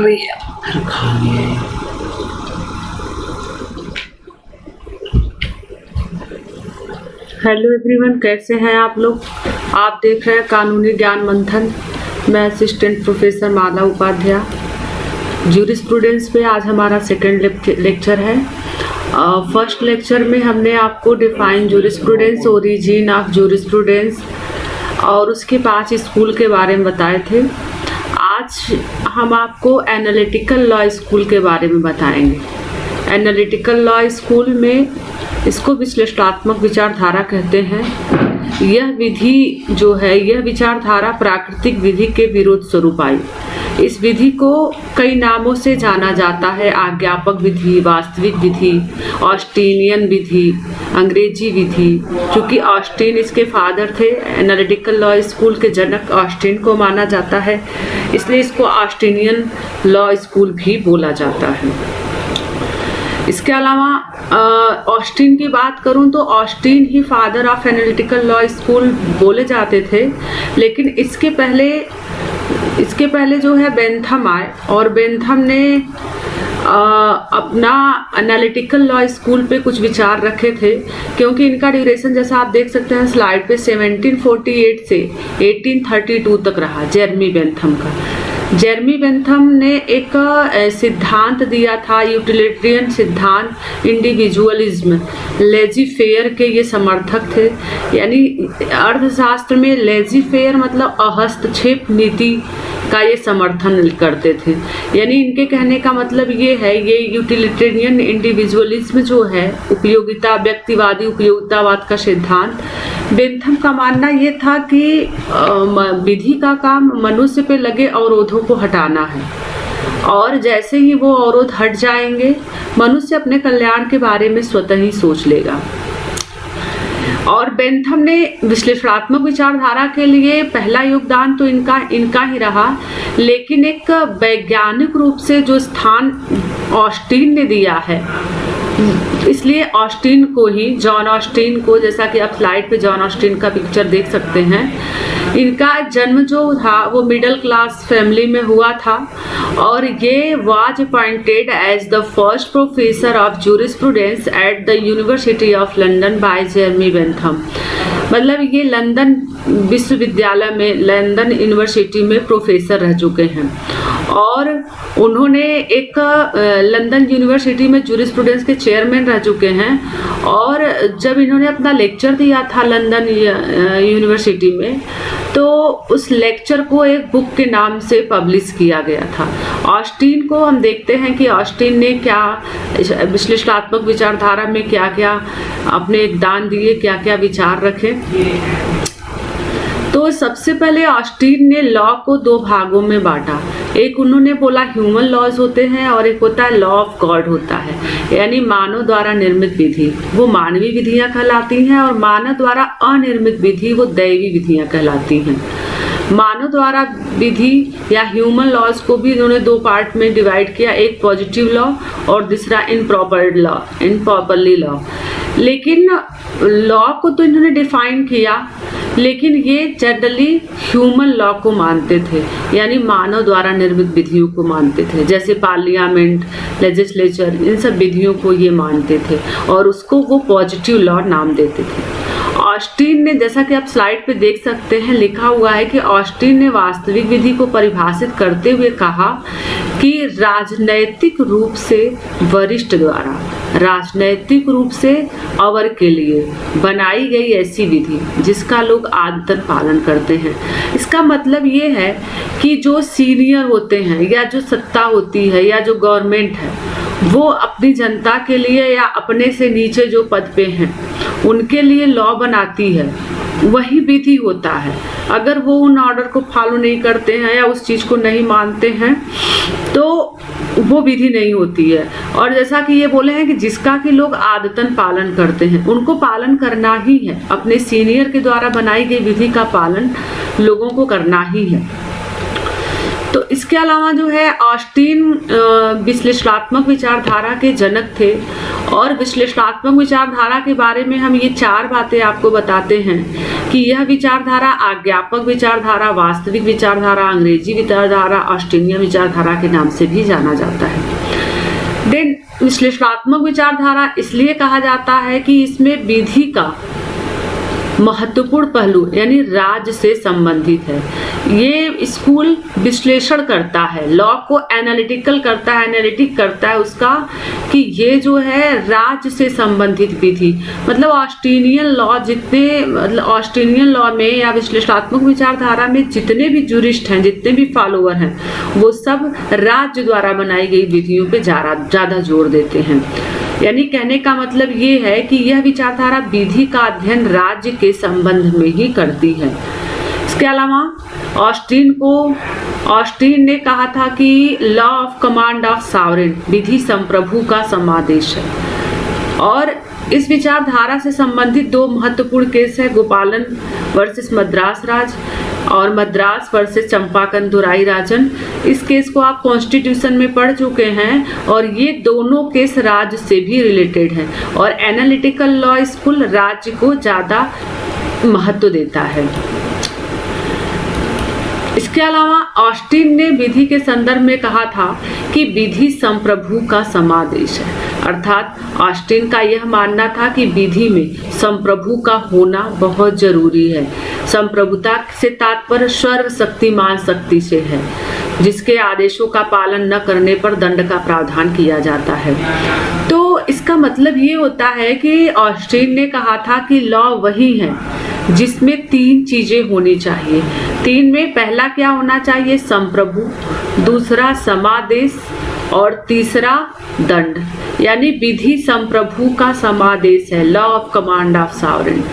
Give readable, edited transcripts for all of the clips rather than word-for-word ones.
भैया। Hello everyone, कैसे हैं आप लोग। आप देख रहे हैं कानूनी ज्ञान मंथन। मैं असिस्टेंट प्रोफेसर माला उपाध्याय। ज्यूरिस्प्रूडेंस पे आज हमारा सेकंड लेक्चर है। फर्स्ट लेक्चर में हमने आपको define jurisprudence, origin of jurisprudence और उसके 5 स्कूल के बारे में बताए थे। आज हम आपको एनालिटिकल लॉ स्कूल के बारे में बताएंगे। एनालिटिकल लॉ स्कूल में इसको विश्लेषणात्मक विचारधारा कहते हैं। यह विधि जो है, यह विचारधारा प्राकृतिक विधि के विरोध स्वरूप आई। इस विधि को कई नामों से जाना जाता है। आज्ञापक विधि, वास्तविक विधि, ऑस्टिनियन विधि, अंग्रेजी विधि। क्योंकि ऑस्टिन इसके फादर थे, एनालिटिकल लॉ स्कूल के जनक ऑस्टिन को माना जाता है, इसलिए इसको ऑस्टिनियन लॉ स्कूल भी बोला जाता है। इसके अलावा ऑस्टिन की बात करूं तो Austin he father of analytical law school बोले जाते थे, लेकिन इसके पहले जो है बेंथम आए और बेंथम ने अपना एनालिटिकल लॉ स्कूल पे कुछ विचार रखे थे। क्योंकि इनका ड्यूरेशन जैसा आप देख सकते हैं स्लाइड पे 1748 से 1832 तक रहा जेरमी बेंथम का। जेरमी बेंथम ने एक सिद्धांत दिया था, यूटिलिटेरियन सिद्धांत, इंडिविजुअलिज्म, लेजी फेयर के ये समर्थक थे। यानी अर्थशास्त्र में लेजी फेयर मतलब अहस्तक्षेप नीति का ये समर्थन करते थे। यानी इनके कहने का मतलब ये है, ये यूटिलिटेरियन इंडिविजुअलिज्म जो है, उपयोगिता, व्यक्तिवादी उपयोगितावाद का सिद्धांत, बेंथम का मानना ये था कि विधि का काम मनुष्य पे लगे अवरोधों को हटाना है और जैसे ही वो अवरोध हट जाएंगे मनुष्य अपने कल्याण के बारे में स्वतः ही सोच लेगा। और बेंथम ने विश्लेषणात्मक विचारधारा के लिए पहला योगदान तो इनका ही रहा, लेकिन एक वैज्ञानिक रूप से जो स्थान ऑस्टिन ने दिया है, इसलिए ऑस्टिन को ही, जॉन ऑस्टिन को, जैसा कि आप स्लाइड पे जॉन ऑस्टिन का पिक्चर देख सकते हैं, इनका जन्म जो था वो मिडिल क्लास फैमिली में हुआ था और ये was appointed as the first professor of jurisprudence at the university of London by Jeremy Bentham. मतलब ये लंदन विश्वविद्यालय में, लंदन यूनिवर्सिटी में प्रोफेसर रह चुके हैं और उन्होंने एक लंदन यूनिवर्सिटी में ज्यूरिस्प्रूडेंस के चेयरमैन रह चुके हैं। और जब इन्होंने अपना लेक्चर दिया था लंदन यूनिवर्सिटी में, तो उस लेक्चर को एक बुक के नाम से पब्लिश किया गया था। ऑस्टिन को हम देखते हैं कि ऑस्टिन ने क्या विश्लेषणात्मक विचारधारा में क्या क्या अपने दान दिए, क्या क्या विचार रखे। तो सबसे पहले ऑस्टिन ने लॉ को 2 भागों में बांटा। एक उन्होंने बोला ह्यूमन लॉज होते हैं और एक होता है लॉ ऑफ गॉड होता है, यानी मानव द्वारा निर्मित विधि, वो मानवीय विधियां कहलाती हैं और मानव द्वारा अनिर्मित विधि वो दैवी विधियां कहलाती हैं। मानव द्वारा विधि या ह्यूमन लॉज को भी इन्होंने 2 पार्ट में डिवाइड किया, एक पॉजिटिव लॉ और दूसरा इम्प्रॉपरली लॉ। लेकिन लॉ को तो इन्होंने डिफाइन किया, लेकिन ये जनरली ह्यूमन लॉ को मानते थे, यानी मानव द्वारा निर्मित विधियों को मानते थे। जैसे पार्लियामेंट, लेजिस्लेचर, इन सब विधियों को ये मानते थे और उसको वो पॉजिटिव लॉ नाम देते थे। ऑस्टिन ने, जैसा कि आप स्लाइड पे देख सकते हैं, लिखा हुआ है कि ऑस्टिन ने वास्तविक विधि को परिभाषित करते हुए कहा कि राजनैतिक रूप से वरिष्ठ द्वारा, राजनैतिक रूप से अवर के लिए बनाई गई ऐसी विधि जिसका लोग आदतन पालन करते हैं। इसका मतलब ये है कि जो सीनियर होते हैं या जो सत्ता होती है या जो गवर्नमेंट है, वो अपनी जनता के लिए या अपने से नीचे जो पद पे हैं उनके लिए लॉ बनाती है, वही विधि होता है। अगर वो उन ऑर्डर को फॉलो नहीं करते हैं या उस चीज़ को नहीं मानते हैं तो वो विधि नहीं होती है। और जैसा कि ये बोले हैं कि जिसका कि लोग आदतन पालन करते हैं, उनको पालन करना ही है। अपने सीनियर के द्वारा बनाई गई विधि का पालन लोगों को करना ही है। तो इसके अलावा जो है ऑस्टिन विश्लेषणात्मक विचारधारा के जनक थे, और विश्लेषणात्मक विचारधारा के बारे में हम ये 4 बातें आपको बताते हैं कि यह विचारधारा आज्ञापक विचारधारा, वास्तविक विचारधारा, अंग्रेजी विचारधारा, ऑस्टिनियन विचारधारा के नाम से भी जाना जाता है। देन विश्लेषणात्मक विचारधारा इसलिए कहा जाता है कि इसमें विधि का महत्वपूर्ण पहलू यानी राज्य से संबंधित है। ये स्कूल विश्लेषण करता है, लॉ को एनालिटिकल करता है, एनालिटिक करता है उसका कि ये जो है राज्य से संबंधित विधि, मतलब ऑस्टिनियन लॉ जितने, मतलब ऑस्टिनियन लॉ में या विश्लेषणात्मक विचारधारा में जितने भी जूरिस्ट हैं, जितने भी फॉलोअर हैं, वो सब राज्य द्वारा बनाई गई विधियों पे ज़्यादा जोर देते हैं। यानी कहने का मतलब ये है कि यह विचारधारा विधि का अध्ययन राज्य के संबंध में ही करती है। इसके अलावा ऑस्टिन ने कहा था कि law of command of sovereign, विधि संप्रभु का समादेश है। और इस विचारधारा से संबंधित 2 महत्वपूर्ण केस है, गोपालन वर्सेस मद्रास राज और मद्रास वर्सेस चंपाकन दुराई राजन। इस केस को आप कॉन्स्टिट्यूशन में पढ़ चुके हैं, और ये दोनों केस राज्य से भी रिलेटेड हैं, और एनालिटिकल लॉ स्कूल राज्य को ज़्यादा महत्व देता है। इसके अलावा ऑस्टिन ने विधि के संदर्भ में कहा था कि विधि संप्रभु का समादेश है, अर्थात ऑस्टिन का यह मानना था कि विधि में संप्रभु का होना बहुत जरूरी है। संप्रभुता से तात्पर्य सर्वशक्तिमान शक्ति से है, जिसके आदेशों का पालन न करने पर दंड का प्रावधान किया जाता है। तो इसका मतलब ये होता है कि ऑस्टिन ने कहा था कि लॉ वही है जिसमें 3 चीजें होनी चाहिए। 3 में पहला क्या होना चाहिए? संप्रभु, दूसरा समादेश, और तीसरा दंड। यानी विधि संप्रभु का समादेश है, law of command of sovereign.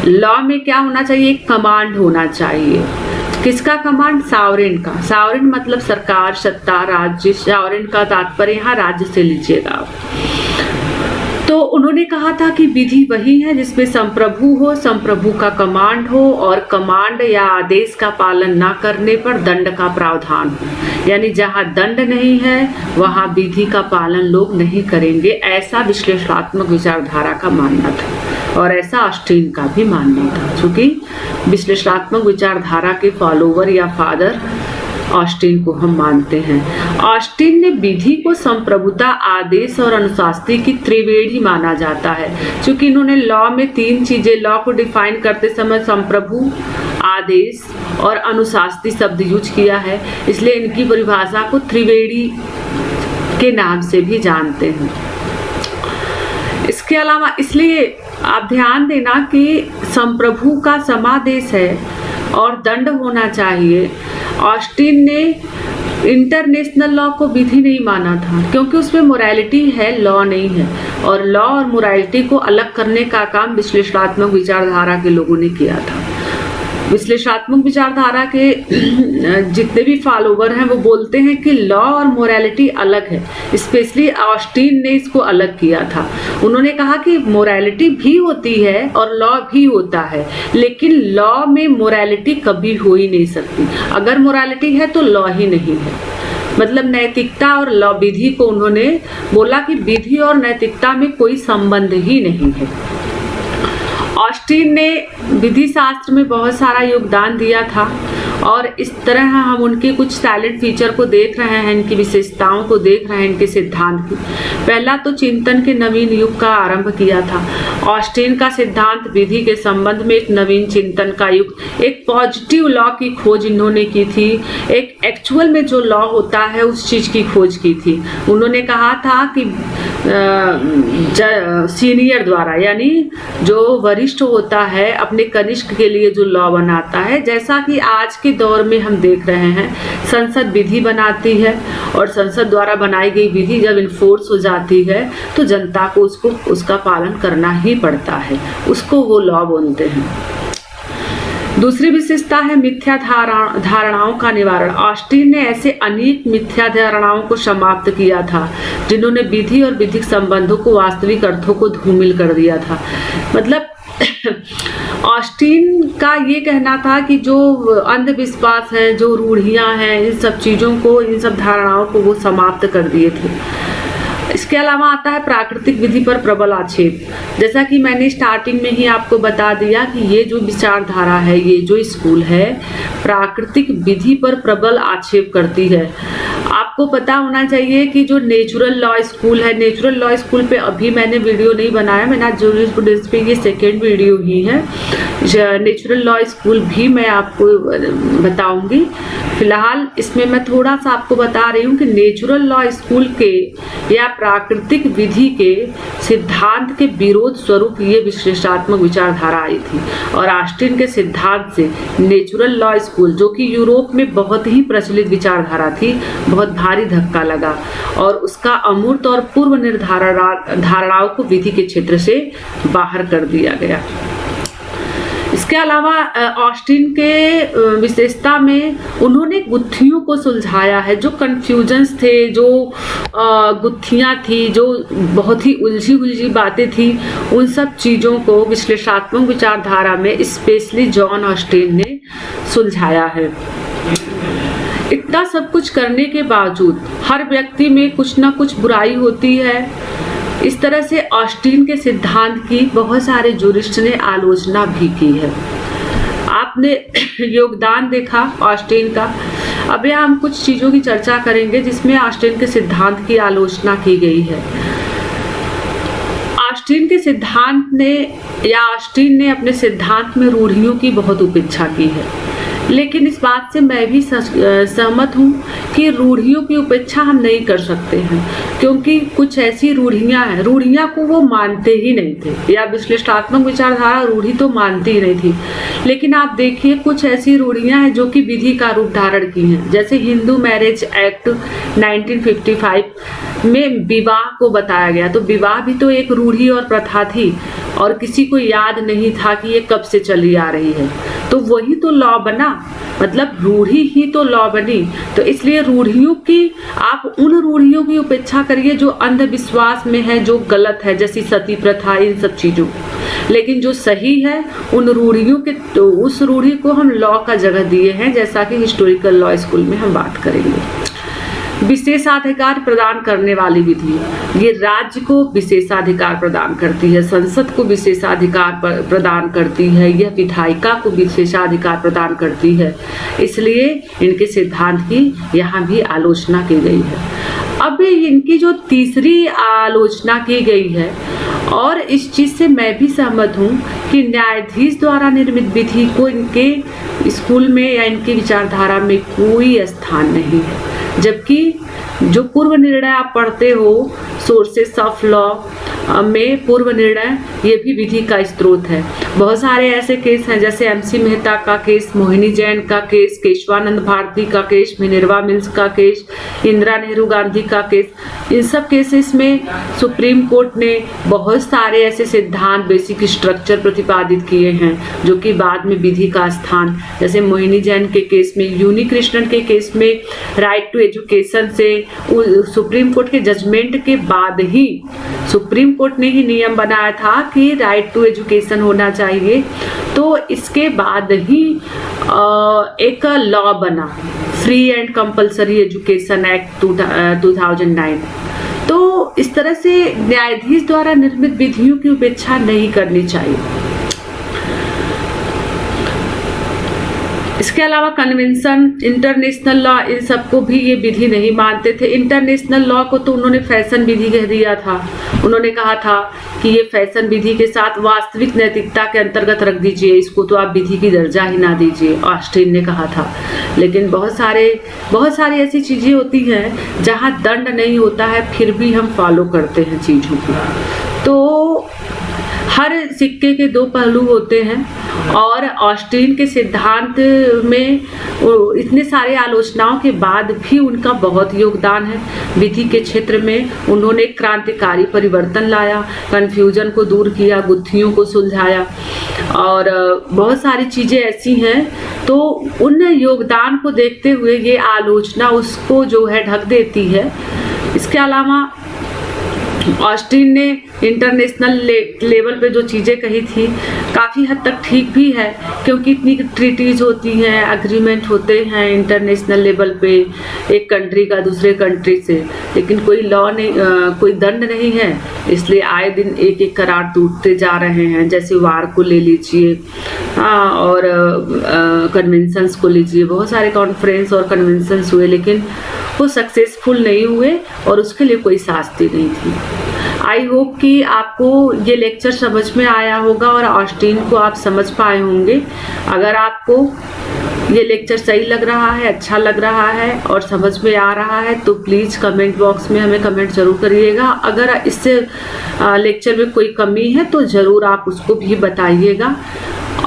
Law में क्या होना चाहिए? एक कमांड होना चाहिए। किसका कमांड? सॉवरेन का। सॉवरेन मतलब सरकार, सत्ता, राज्य। सॉवरेन का तात्पर्य यहाँ राज्य से लीजिएगा। तो उन्होंने कहा था कि विधि वही है जिसमें संप्रभु हो, संप्रभु का कमांड हो, और कमांड या आदेश का पालन ना करने पर दंड का प्रावधान हो। यानी जहाँ दंड नहीं है वहाँ विधि का पालन लोग नहीं करेंगे, ऐसा विश्लेषणात्मक विचारधारा का मानना था, और ऐसा ऑस्टिन का भी मानना था। चूंकि विश्लेषणात्मक विचारधारा के फॉलोवर या फादर ऑस्टिन को हम मानते हैं। ऑस्टिन ने विधि को संप्रभुता, आदेश और अनुशास्त्री की त्रिवेणी माना जाता है। क्योंकि इन्होंने लॉ में 3 चीजें, लॉ को डिफाइन करते समय संप्रभु, आदेश और अनुशास्त्री शब्द यूज किया है, इसलिए इनकी परिभाषा को त्रिवेणी के नाम से भी जानते हैं। इसके अलावा इसलिए आप ध्यान देना कि संप्रभु का समादेश है और दंड होना चाहिए। ऑस्टिन ने इंटरनेशनल लॉ को विधि नहीं माना था, क्योंकि उसमें मोरालिटी है, लॉ नहीं है, और लॉ और मोरालिटी को अलग करने का काम विश्लेषणात्मक विचारधारा के लोगों ने किया था। विश्लेषणात्मक विचारधारा के जितने भी फॉलोवर हैं वो बोलते हैं कि लॉ और मोरालिटी अलग है। स्पेशली ऑस्टिन ने इसको अलग किया था। उन्होंने कहा कि मोरालिटी भी होती है और लॉ भी होता है, लेकिन लॉ में मोरालिटी कभी हो ही नहीं सकती। अगर मोरालिटी है तो लॉ ही नहीं है। मतलब नैतिकता और लॉ, विधि को उन्होंने बोला कि विधि और नैतिकता में कोई संबंध ही नहीं है। ऑस्टिन ने विधि शास्त्र में बहुत सारा योगदान दिया था, और इस तरह हम उनके कुछ साइलेंट फीचर को देख रहे हैं, इनकी विशेषताओं को देख रहे हैं, इनके सिद्धांत की। पहला तो चिंतन के नवीन युग का आरंभ किया था। ऑस्टिन का सिद्धांत विधि के संबंध में एक नवीन चिंतन का युग, एक पॉजिटिव लॉ की खोज इन्होंने की थी, एक एक्चुअल में जो लॉ होता है उस चीज की खोज की थी। उन्होंने कहा था कि सीनियर द्वारा, यानी जो वरिष्ठ होता है अपने कनिष्ठ के लिए जो लॉ बनाता है, जैसा कि आज के दौर में हम देख रहे हैं संसद विधि बनाती है, और संसद द्वारा बनाई गई विधि जब इन्फोर्स हो जाती है तो जनता को उसका पालन करना ही पड़ता है, उसको वो लॉ बोलते हैं। दूसरी विशेषता है मिथ्या धारणाओं का निवारण। ऑस्टिन ने ऐसे अनेक मिथ्या धारणाओं को समाप्त किया था जिन्होंने विधि और विधिक संबंधों को वास्तविक अर्थों को धूमिल कर दिया था। मतलब ऑस्टिन का ये कहना था कि जो अंधविश्वास है, जो रूढ़ियां हैं, इन सब चीज़ों को, इन सब धारणाओं को वो समाप्त कर दिए थे। इसके अलावा आता है प्राकृतिक विधि पर प्रबल आक्षेप। जैसा कि मैंने स्टार्टिंग में ही आपको बता दिया कि ये जो विचारधारा है, ये जो स्कूल है, प्राकृतिक विधि पर प्रबल आक्षेप करती है। आपको पता होना चाहिए कि जो नेचुरल लॉ स्कूल है, नेचुरल लॉ स्कूल पे अभी मैंने वीडियो नहीं बनाया, मेरा जूरिस्प्रूडेंस पे ये सेकेंड वीडियो ही है। नेचुरल लॉ स्कूल भी मैं आपको बताऊंगी। फिलहाल इसमें मैं थोड़ा सा आपको बता रही हूँ कि नेचुरल लॉ स्कूल के या प्राकृतिक विधि के सिद्धांत के विरोध स्वरूप ये विश्लेषणात्मक विचारधारा आई थी। और ऑस्टिन के सिद्धांत से नेचुरल लॉ स्कूल, जो कि यूरोप में बहुत ही प्रचलित विचारधारा थी, बहुत भारी धक्का लगा और उसका अमूर्त और पूर्व निर्धारण धारणाओं को विधि के क्षेत्र से बाहर कर दिया गया। इसके अलावा ऑस्टिन के विशेषता में उन्होंने गुत्थियों को सुलझाया है। जो कन्फ्यूजन्स थे, जो गुत्थियाँ थी, जो बहुत ही उलझी बातें थी, उन सब चीज़ों को विश्लेषणात्मक विचारधारा में स्पेशली जॉन ऑस्टिन ने सुलझाया है। इतना सब कुछ करने के बावजूद हर व्यक्ति में कुछ ना कुछ बुराई होती है। इस तरह से ऑस्टिन के सिद्धांत की बहुत सारे जूरिस्ट ने आलोचना भी की है। आपने योगदान देखा ऑस्टिन का। अब यहाँ हम कुछ चीज़ों की चर्चा करेंगे जिसमें ऑस्टिन के सिद्धांत की आलोचना की गई है। ऑस्टिन के सिद्धांत ने या ऑस्टिन ने अपने सिद्धांत में रूढ़ियों की बहुत उपेक्षा की है। लेकिन इस बात से मैं भी सहमत हूँ कि रूढ़ियों की उपेक्षा हम नहीं कर सकते हैं, क्योंकि कुछ ऐसी रूढ़ियाँ हैं, रूढ़ियाँ को वो मानते ही नहीं थे, या विश्लेषणात्मक विचारधारा रूढ़ी तो मानती ही नहीं थी। लेकिन आप देखिए कुछ ऐसी रूढ़ियाँ हैं जो कि विधि का रूप धारण की हैं। जैसे हिंदू मैरिज एक्ट 1955 में विवाह को बताया गया, तो विवाह भी तो एक रूढ़ी और प्रथा थी और किसी को याद नहीं था कि ये कब से चली आ रही है। तो वही तो लॉ बना, मतलब रूढ़ी ही तो लॉ बनी। तो इसलिए रूढ़ियों की, आप उन रूढ़ियों की उपेक्षा करिए जो अंधविश्वास में है, जो गलत है, जैसी सती प्रथा, इन सब चीज़ों। लेकिन जो सही है उन रूढ़ियों के, तो उस रूढ़ी को हम लॉ का जगह दिए हैं, जैसा कि हिस्टोरिकल लॉ स्कूल में हम बात करेंगे। विशेषाधिकार प्रदान करने वाली विधि, ये राज्य को विशेषाधिकार प्रदान करती है, संसद को विशेषाधिकार प्रदान करती है, यह विधायिका को विशेषाधिकार प्रदान करती है। इसलिए इनके सिद्धांत की यहाँ भी आलोचना की गई है। अब इनकी जो तीसरी आलोचना की गई है, और इस चीज़ से मैं भी सहमत हूँ कि न्यायाधीश द्वारा निर्मित विधि को इनके स्कूल में या इनकी विचारधारा में कोई स्थान नहीं है। जबकि जो पूर्व निर्णय आप पढ़ते हो सोर्सेस ऑफ लॉ में, पूर्व निर्णय ये भी विधि का स्रोत है। बहुत सारे ऐसे केस हैं, जैसे MC मेहता का केस, मोहिनी जैन का केस, केशवानंद भारती का केस, मिनर्वा मिल्स का केस, इंदिरा नेहरू गांधी का केस। इन सब केसेस में सुप्रीम कोर्ट ने बहुत सारे ऐसे सिद्धांत, बेसिक स्ट्रक्चर प्रतिपादित किए हैं जो कि बाद में विधि का स्थान, जैसे मोहिनी जैन के केस में, यूनी कृष्णन के केस में राइट टू एजुकेशन से सुप्रीम कोर्ट के जजमेंट के बाद ही सुप्रीम कोर्ट ने ही नियम बनाया था कि राइट टू एजुकेशन होना चाहिए। तो इसके बाद ही एक लॉ बना, free and compulsory education act 2009। तो इस तरह से न्यायाधीश द्वारा निर्मित विधियों की उपेक्षा नहीं करनी चाहिए। इसके अलावा कन्वेंशन, इंटरनेशनल लॉ, इन सबको भी ये विधि नहीं मानते थे। इंटरनेशनल लॉ को तो उन्होंने फैशन विधि कह दिया था। उन्होंने कहा था कि ये फैशन विधि के साथ वास्तविक नैतिकता के अंतर्गत रख दीजिए, इसको तो आप विधि की दर्जा ही ना दीजिए, ऑस्टिन ने कहा था। लेकिन बहुत सारी ऐसी चीज़ें होती हैं जहाँ दंड नहीं होता है, फिर भी हम फॉलो करते हैं चीज़ों को। तो हर सिक्के के दो पहलू होते हैं, और ऑस्टिन के सिद्धांत में इतने सारे आलोचनाओं के बाद भी उनका बहुत योगदान है। विधि के क्षेत्र में उन्होंने क्रांतिकारी परिवर्तन लाया, कन्फ्यूजन को दूर किया, गुत्थियों को सुलझाया, और बहुत सारी चीज़ें ऐसी हैं। तो उन योगदान को देखते हुए ये आलोचना उसको जो है ढक देती है। इसके अलावा ऑस्टिन ने इंटरनेशनल लेवल पे जो चीज़ें कही थी काफ़ी हद तक ठीक भी है, क्योंकि इतनी ट्रीटीज होती हैं, एग्रीमेंट होते हैं इंटरनेशनल लेवल पे एक कंट्री का दूसरे कंट्री से, लेकिन कोई लॉ नहीं, कोई दंड नहीं है। इसलिए आए दिन एक एक करार टूटते जा रहे हैं। जैसे वार को ले लीजिए, और कन्वेंशंस को लीजिए, बहुत सारे कॉन्फ्रेंस और कन्वेंशंस हुए, लेकिन वो सक्सेसफुल नहीं हुए और उसके लिए कोई शास्ति नहीं थी। आई होप कि आपको ये लेक्चर समझ में आया होगा और ऑस्टिन को आप समझ पाए होंगे। अगर आपको ये लेक्चर सही लग रहा है, अच्छा लग रहा है और समझ में आ रहा है तो प्लीज़ कमेंट बॉक्स में हमें कमेंट ज़रूर करिएगा। अगर इससे लेक्चर में कोई कमी है तो ज़रूर आप उसको भी बताइएगा।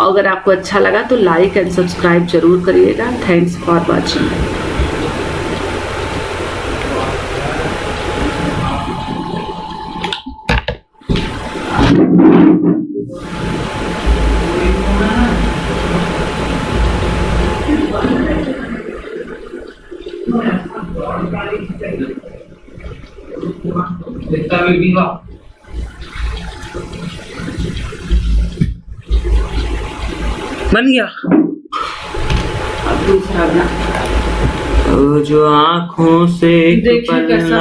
अगर आपको अच्छा लगा तो लाइक एंड सब्सक्राइब ज़रूर करिएगा। Thanks for watching. बन गया। अब दूसरा जो आँखों से एक देखिए पल कैसा